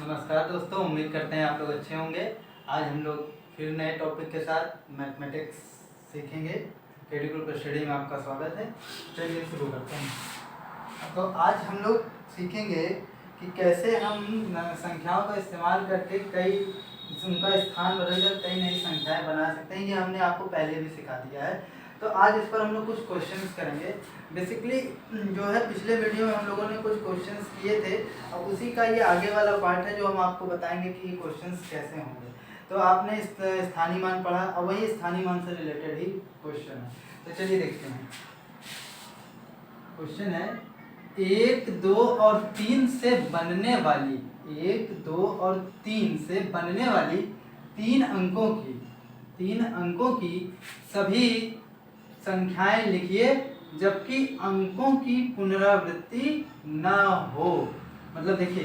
नमस्कार दोस्तों, उम्मीद करते हैं आप लोग अच्छे होंगे। आज हम लोग फिर नए टॉपिक के साथ मैथमेटिक्स सीखेंगे। केडी ग्रुप स्टडी में आपका स्वागत है। चलिए शुरू करते हैं। तो आज हम लोग सीखेंगे कि कैसे हम संख्याओं का इस्तेमाल करके कई उनका स्थान बदलकर कई नई संख्याएं बना सकते हैं। ये हमने आपको पहले भी सिखा दिया है। तो आज इस पर हम लोग कुछ क्वेश्चंस करेंगे। बेसिकली जो है पिछले वीडियो में हम लोगों ने कुछ क्वेश्चंस किए थे और उसी का ये आगे वाला पार्ट है जो हम आपको बताएंगे कि ये क्वेश्चंस कैसे होंगे। तो आपने स्थानीय मान पढ़ा और वही स्थानीय मान से रिलेटेड ही क्वेश्चन है। तो चलिए देखते हैं। क्वेश्चन है 1, 2 और 3 से बनने वाली 1, 2 और 3 से बनने वाली 3 अंकों की सभी संख्याएं लिखिए जबकि अंकों की पुनरावृत्ति ना हो। मतलब देखिए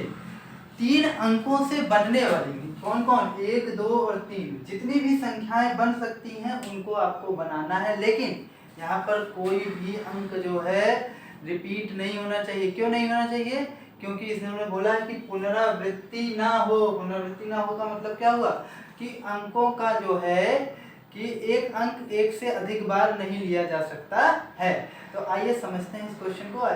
3 अंकों से बनने वाली कौन कौन 1, 2 और 3 जितनी भी संख्याएं बन सकती हैं उनको आपको बनाना है। लेकिन यहाँ पर कोई भी अंक जो है रिपीट नहीं होना चाहिए। क्यों नहीं होना चाहिए? क्योंकि इसने बोला है कि पुनरावृत्ति ना हो। पुनरावृत्ति ना हो का मतलब क्या हुआ कि अंकों का जो है कि एक अंक एक से अधिक बार नहीं लिया जा सकता है। तो आइए समझते हैं इस क्वेश्चन को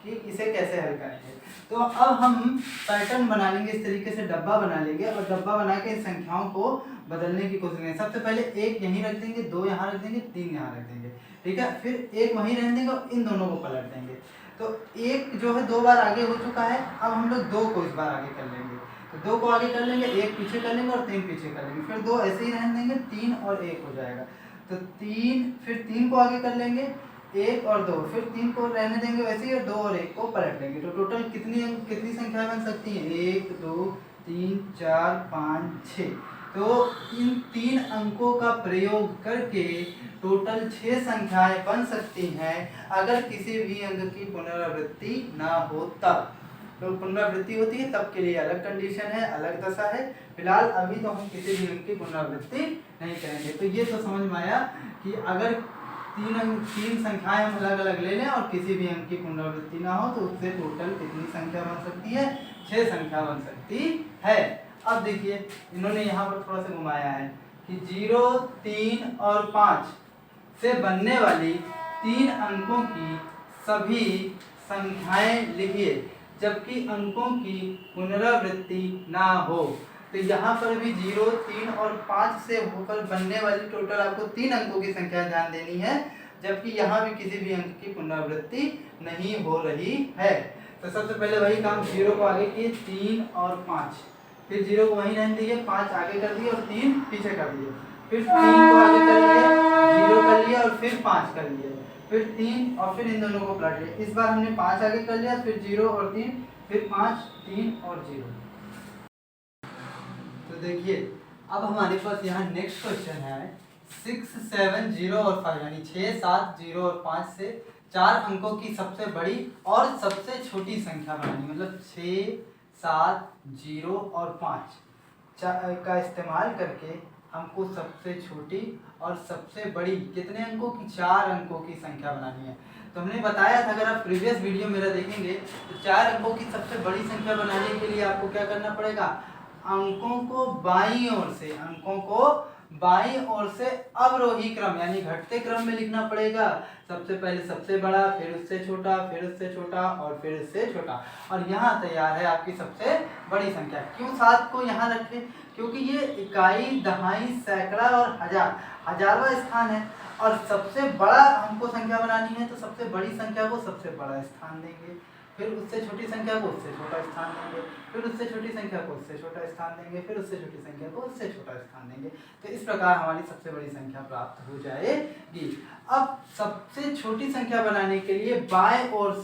कि इसे कैसे हल करेंगे। तो अब हम पैटर्न बना लेंगे। इस तरीके से डब्बा बना लेंगे और डब्बा बना के इन संख्याओं को बदलने की कोशिश करेंगे। सबसे पहले 1 यहीं रख देंगे, 2 यहाँ रख देंगे, 3 यहाँ रख देंगे। ठीक है, फिर 1 वहीं रहने देंगे और इन दोनों को पलट देंगे। तो 1 जो है 2 बार आगे हो चुका है। अब हम लोग 2 को इस बार आगे कर लेंगे। तो 2 को आगे कर लेंगे, 1 पीछे कर लेंगे और 3 पीछे कर लेंगे। फिर 2 ऐसे ही रहने देंगे, 3 और 1 हो जाएगा। तो 3 फिर 3 को आगे कर लेंगे, 1 और 2 फिर 3 को रहने देंगे वैसे ही और 2 और 1 को पलट लेंगे। तो टोटल कितनी संख्याएं बन सकती हैं? 1, 2, 3, 4, 5, 6। तो इन 3 अंकों का प्रयोग करके टोटल 6 संख्याएं बन सकती हैं अगर किसी भी अंक की पुनरावृत्ति ना हो तब। तो पुनरावृत्ति होती है तब के लिए अलग कंडीशन है, अलग दशा है। फिलहाल अभी तो हम किसी भी अंक की पुनरावृत्ति नहीं करेंगे। तो ये तो समझ में आया कि अगर 3 संख्याएं हम अलग अलग ले लें और किसी भी अंक की पुनरावृत्ति ना हो तो उससे टोटल कितनी संख्या बन सकती है? 6 संख्या बन सकती है। अब देखिए इन्होंने यहाँ पर थोड़ा सा घुमाया है कि 0, 3 और 5 से बनने वाली 3 अंकों की सभी संख्याएं लिखिए जबकि अंकों की पुनरावृत्ति ना हो। तो यहाँ पर भी 0, 3 और 5 से होकर बनने वाली टोटल आपको 3 अंकों की संख्या ध्यान देनी है, जबकि यहाँ भी किसी भी अंक की पुनरावृत्ति नहीं हो रही है। तो सबसे पहले वही काम, 0 को आगे किए, 3 और 5, फिर 0 को वहीं रहने दिए, 5 आगे कर दिए और 3 पीछे कर दिए, फिर 3 को आगे कर लिए, 0 कर लिया और फिर 5 कर लिए, फिर 3 और फिर इन दोनों को पलट लिया। इस बार हमने 5 आगे कर लिया, फिर 0 और 3, फिर 5, 3 और 0। तो देखिए अब हमारे पास यहाँ नेक्स्ट क्वेश्चन है 6, 7, 0 और 5 यानी 6, 7, 0 और 5 से 4 अंकों की सबसे बड़ी और सबसे छोटी संख्या बनानी। मतलब 6, 7, 0 और 5 का इस्तेमाल करके हमको सबसे छोटी और सबसे बड़ी कितने अंकों की? 4 अंकों की संख्या बनानी है। तो हमने बताया था, अगर आप प्रीवियस वीडियो मेरा देखेंगे तो 4 अंकों की सबसे बड़ी संख्या बनाने के लिए आपको क्या करना पड़ेगा? अंकों को बाईं ओर से अवरोही क्रम यानी घटते क्रम में लिखना पड़ेगा। सबसे पहले सबसे बड़ा, फिर उससे छोटा, फिर उससे छोटा और फिर उससे छोटा। और यहाँ तैयार है आपकी सबसे बड़ी संख्या। क्यों 7 को यहाँ रखें? क्योंकि ये इकाई, दहाई, सैकड़ा और हजार, हजारवा स्थान है और सबसे बड़ा हमको संख्या बनानी है तो सबसे बड़ी संख्या को सबसे बड़ा स्थान देंगे, फिर उससे छोटी संख्या को उससे छोटा स्थान देंगे, फिर उससे छोटी संख्या को उससे छोटा स्थान देंगे, फिर उससे छोटी संख्या को उससे छोटा स्थान देंगे। तो इस प्रकार हमारी सबसे बड़ी संख्या प्राप्त हो जाएगी। अब सबसे छोटी संख्या बनाने के लिए बाएं ओर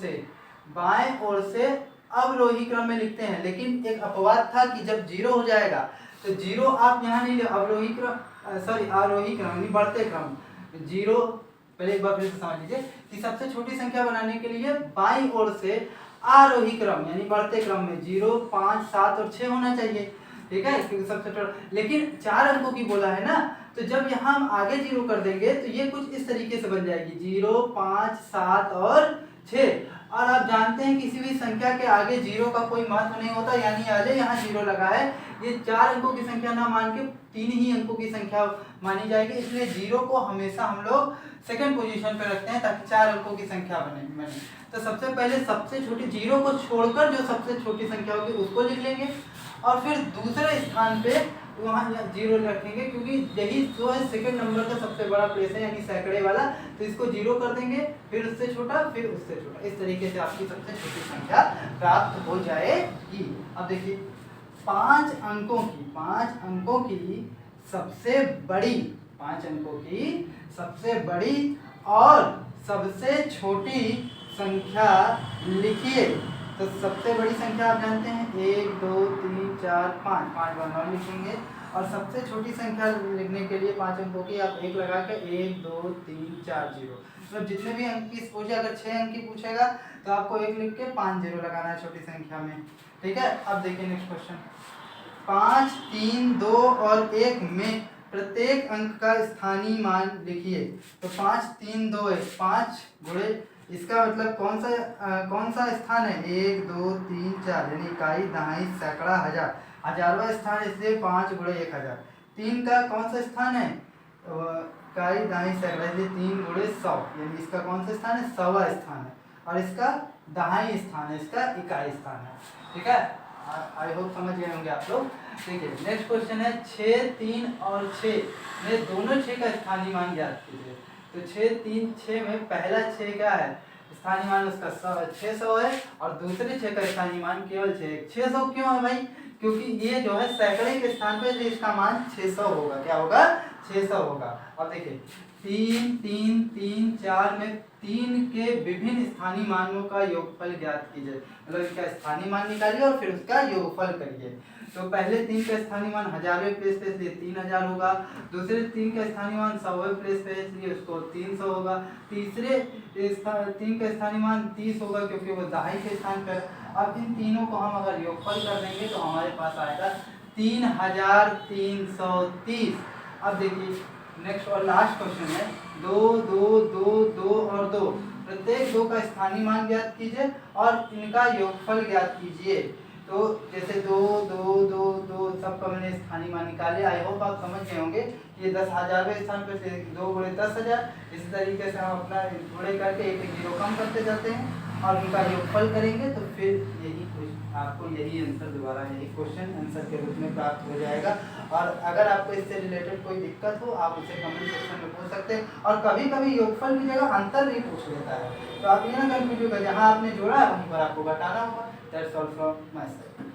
से अवरोही क्रम में लिखते हैं। लेकिन एक अपवाद था कि जब 0 हो जाएगा तो 0 आप यहाँ नहीं ले, आरोही क्रम यानी बढ़ते क्रम। 0 पहले एक बार फिर से समझ लीजिए कि सबसे छोटी संख्या बनाने के लिए बाईं ओर से आरोही क्रम यानी बढ़ते क्रम में 0, 5, 7 और 6 होना चाहिए। ठीक है, क्योंकि सबसे छोटा, लेकिन 4 अंकों की बोला है ना, तो जब यहाँ हम आगे 0 कर देंगे तो ये कुछ इस तरीके से बन जाएगी 0, 5, 7 और 6। और आप जानते हैं किसी भी संख्या के आगे जीरो का कोई महत्व नहीं होता, यानी अजय यहाँ जीरो लगा है, ये 4 अंकों की संख्या ना मान के 3 ही अंकों की संख्या मानी जाएगी, इसलिए जीरो को हमेशा हम लोग सेकंड पोजीशन पे रखते हैं ताकि 4 अंकों की संख्या बने। तो सबसे पहले सबसे छोटी जीरो को छोड़कर जो सबसे छोटी संख्या होगी उसको लिख लेंगे, और फिर दूसरे स्थान पे वहाँ जीरो रखेंगे, क्योंकि यही जो है सेकंड नंबर का सबसे बड़ा प्लेस है, यानी सैकड़े वाला, तो इसको जीरो कर देंगे, फिर उससे छोटा, फिर उससे छोटा, इस तरीके से आपकी सबसे छोटी संख्या प्राप्त हो जाएगी। अब देखिए 5 अंकों की सबसे बड़ी 5 अंकों की सबसे बड़ी और सबसे छोटी संख्या लिखिए। तो सबसे बड़ी संख्या आप जानते हैं 1 2 3 4 5, 5 बार लिखेंगे, और सबसे छोटी संख्या लिखने के लिए 5 अंकों की आप 1 लगा के 1 2 3 4 0, मतलब जितने भी अंक की पूछे, अगर 6 अंक की पूछेगा तो आपको 1 लिख के 5 0 लगाना है छोटी संख्या में, ठीक है। अब देखिए नेक्स्ट क्वेश्चन, 5 3 2 और 1 में प्रत्येक अंक का स्थानीय मान लिखिए। तो 5 3 2 1, 5 गुणे इसका मतलब कौन सा स्थान है, 1 2 3 4, यानी इकाई दहाई सैकड़ा हजार, हजारवा स्थान, इसलिए 5 गुणे 1000। 3 का कौन सा स्थान है, इकाई दहाई सैकड़ा, इसलिए 3 गुणे 100, यानी इसका कौन सा स्थान है, 100वां स्थान है, और इसका दहाई स्थान है, इसका इकाई स्थान है, ठीक है। आई होप समझ गए होंगे आप लोग। ठीक है, नेक्स्ट क्वेश्चन है 6 3 और 6 में दोनों 6 का स्थानीय मान ज्ञात कीजिए। तो 6 3 6 में पहला 6 क्या है, स्थानीय मान उसका 600 है, और दूसरे 6 का स्थानीय मान केवल 600 क्यों है भाई, क्योंकि ये जो है सैकड़े के स्थान पे इसका मान 600 होगा, क्या होगा, 600 होगा। अब देखिए 3 3 3 4 में 3 के विभिन्न स्थानीय मानों का योगफल ज्ञात कीजिए, मतलब इसका स्थानीय मान निकालिए और फिर उसका योगफल करिए। तो पहले 3 का स्थानीय मान 1000वें प्लेस पे, इसलिए 3000 होगा, दूसरे 3 का स्थानीय मान 100वें प्लेस पे, इसलिए उसको 300 होगा, तीसरे 3 का स्थानीय मान 30 होगा क्योंकि वो दहाई के स्थान पर। अब इन तीनों को हम अगर योगफल कर देंगे तो हमारे पास आएगा 3330। अब देखिए नेक्स्ट और लास्ट क्वेश्चन है 2 2 2 2 और 2, प्रत्येक 2 का स्थानीय मान ज्ञात कीजिए और इनका योगफल ज्ञात कीजिए। तो जैसे 2 2 2 2 सबका मैंने स्थानीय मान निकाले, आई होप आप समझ गए होंगे। ये 10,000वें स्थान पर 2 गुणे 10,000, इस तरीके से हम अपना गुणे करके एक एक जीरो कम करते जाते हैं और उनका योगफल करेंगे, तो फिर यही आपको यही आंसर दोबारा यही क्वेश्चन आंसर के रूप में प्राप्त हो जाएगा। और अगर आपको इससे रिलेटेड कोई दिक्कत हो आप उसे कमेंट सेक्शन में पूछ सकते हैं, और कभी कभी योगफल की जगह अंतर भी पूछ लेता है, तो आप ये ना कंफ्यूज होगा, जहाँ आपने जोड़ा है वहीं पर आपको बताना होगा। That's all from my side.